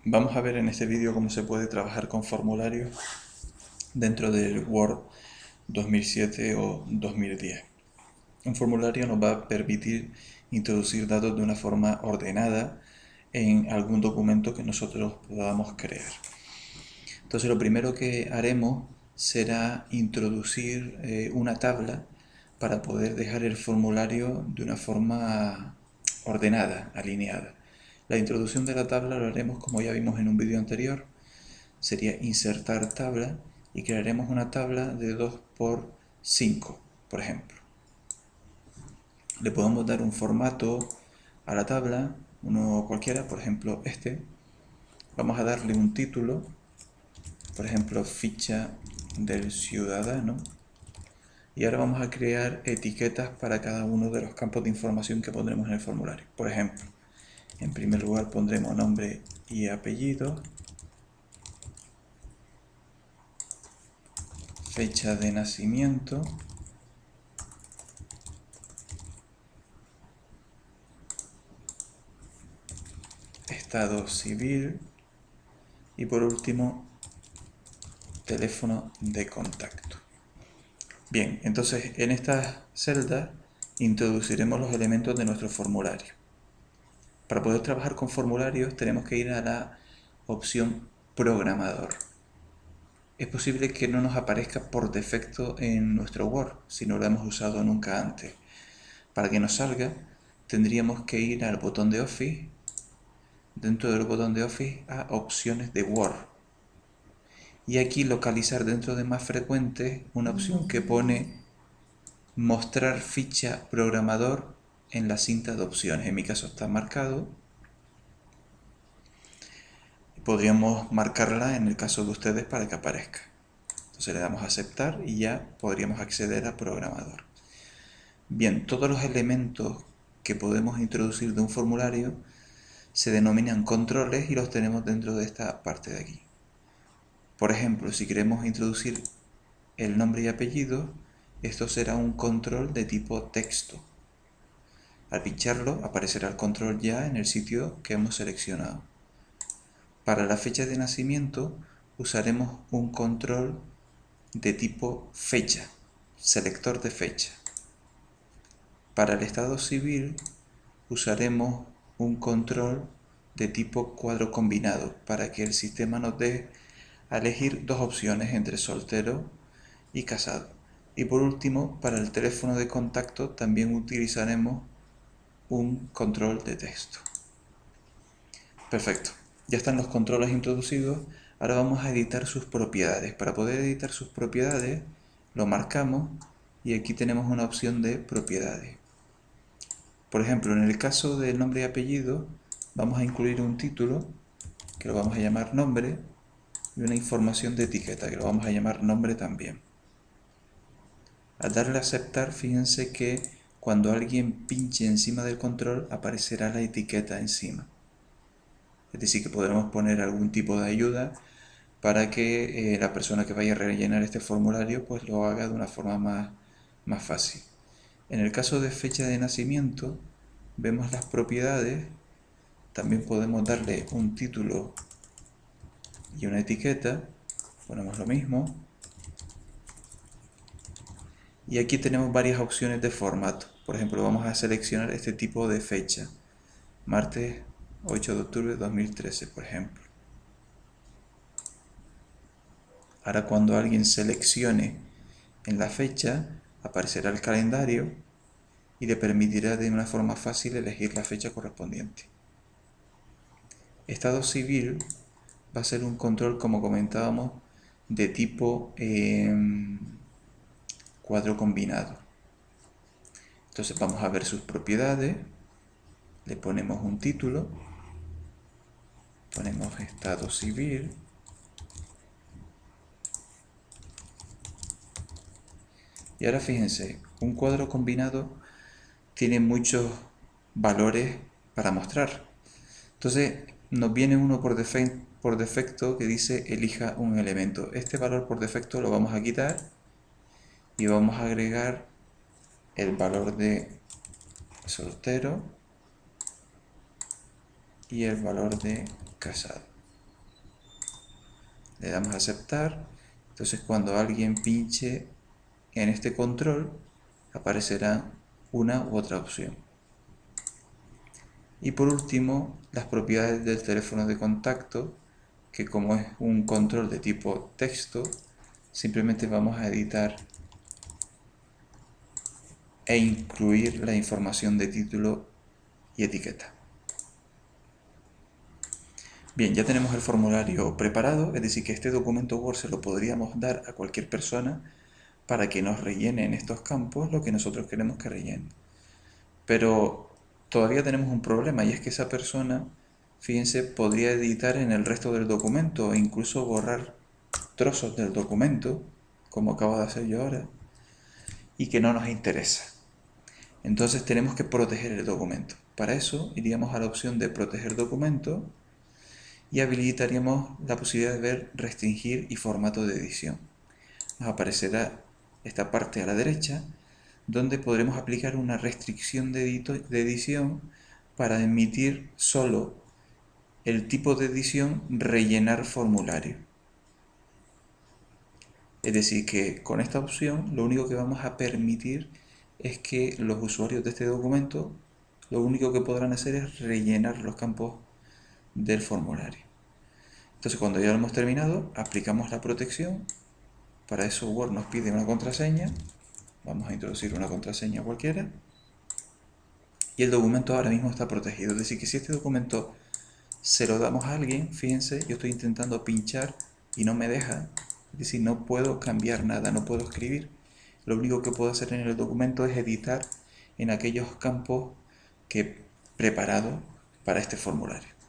Vamos a ver en este vídeo cómo se puede trabajar con formularios dentro del Word 2007 o 2010. Un formulario nos va a permitir introducir datos de una forma ordenada en algún documento que nosotros podamos crear. Entonces lo primero que haremos será introducir una tabla para poder dejar el formulario de una forma ordenada, alineada. La introducción de la tabla lo haremos como ya vimos en un vídeo anterior. Sería insertar tabla y crearemos una tabla de 2 por 5, por ejemplo. Le podemos dar un formato a la tabla, uno cualquiera, por ejemplo este. Vamos a darle un título, por ejemplo ficha del ciudadano. Y ahora vamos a crear etiquetas para cada uno de los campos de información que pondremos en el formulario. Por ejemplo, en primer lugar pondremos nombre y apellido, fecha de nacimiento, estado civil y por último teléfono de contacto. Bien, entonces en estas celdas introduciremos los elementos de nuestro formulario. Para poder trabajar con formularios tenemos que ir a la opción programador. Es posible que no nos aparezca por defecto en nuestro Word si no lo hemos usado nunca antes. Para que nos salga tendríamos que ir al botón de Office, dentro del botón de Office a opciones de Word y aquí localizar dentro de más frecuentes una opción que pone mostrar ficha programador en la cinta de opciones. En mi caso está marcado. Podríamos marcarla en el caso de ustedes para que aparezca. Entonces le damos a aceptar y ya podríamos acceder a programador. Bien, todos los elementos que podemos introducir de un formulario se denominan controles y los tenemos dentro de esta parte de aquí. Por ejemplo, si queremos introducir el nombre y apellido, esto será un control de tipo texto. Al pincharlo aparecerá el control ya en el sitio que hemos seleccionado. Para la fecha de nacimiento usaremos un control de tipo fecha, selector de fecha. Para el estado civil usaremos un control de tipo cuadro combinado para que el sistema nos dé a elegir dos opciones entre soltero y casado. Y por último, para el teléfono de contacto también utilizaremos un control de texto. Perfecto, ya están los controles introducidos. Ahora vamos a editar sus propiedades. Para poder editar sus propiedades lo marcamos y aquí tenemos una opción de propiedades. Por ejemplo, en el caso del nombre y apellido vamos a incluir un título que lo vamos a llamar nombre y una información de etiqueta que lo vamos a llamar nombre también. Al darle a aceptar, fíjense que cuando alguien pinche encima del control aparecerá la etiqueta encima. Es decir, que podremos poner algún tipo de ayuda para que la persona que vaya a rellenar este formulario pues lo haga de una forma más fácil. En el caso de fecha de nacimiento, vemos las propiedades, también podemos darle un título y una etiqueta, ponemos lo mismo. Y aquí tenemos varias opciones de formato. Por ejemplo, vamos a seleccionar este tipo de fecha, martes 8 de octubre de 2013, por ejemplo. Ahora cuando alguien seleccione en la fecha, aparecerá el calendario y le permitirá de una forma fácil elegir la fecha correspondiente. Estado civil va a ser un control, como comentábamos, de tipo cuadro combinado. Entonces vamos a ver sus propiedades, le ponemos un título, ponemos estado civil, y ahora fíjense, un cuadro combinado tiene muchos valores para mostrar. Entonces nos viene uno por defecto que dice elija un elemento. Este valor por defecto lo vamos a quitar y vamos a agregar el valor de soltero y el valor de casado. le damos a aceptar. Entonces cuando alguien pinche en este control aparecerá una u otra opción. Y por último, las propiedades del teléfono de contacto, que como es un control de tipo texto, simplemente vamos a editar e incluir la información de título y etiqueta. Bien, ya tenemos el formulario preparado, es decir que este documento Word se lo podríamos dar a cualquier persona para que nos rellene en estos campos lo que nosotros queremos que rellene. Pero todavía tenemos un problema, y es que esa persona, fíjense, podría editar en el resto del documento e incluso borrar trozos del documento, como acabo de hacer yo ahora, y que no nos interesa. Entonces tenemos que proteger el documento. Para eso iríamos a la opción de proteger documento y habilitaríamos la posibilidad de ver restringir y formato de edición. Nos aparecerá esta parte a la derecha donde podremos aplicar una restricción de edición para emitir solo el tipo de edición rellenar formulario. Es decir, que con esta opción lo único que vamos a permitir es que los usuarios de este documento lo único que podrán hacer es rellenar los campos del formulario. Entonces cuando ya lo hemos terminado, aplicamos la protección. Para eso Word nos pide una contraseña. Vamos a introducir una contraseña cualquiera. Y el documento ahora mismo está protegido. Es decir, que si este documento se lo damos a alguien, fíjense, yo estoy intentando pinchar y no me deja. Es decir, no puedo cambiar nada, no puedo escribir. Lo único que puedo hacer en el documento es editar en aquellos campos que he preparado para este formulario.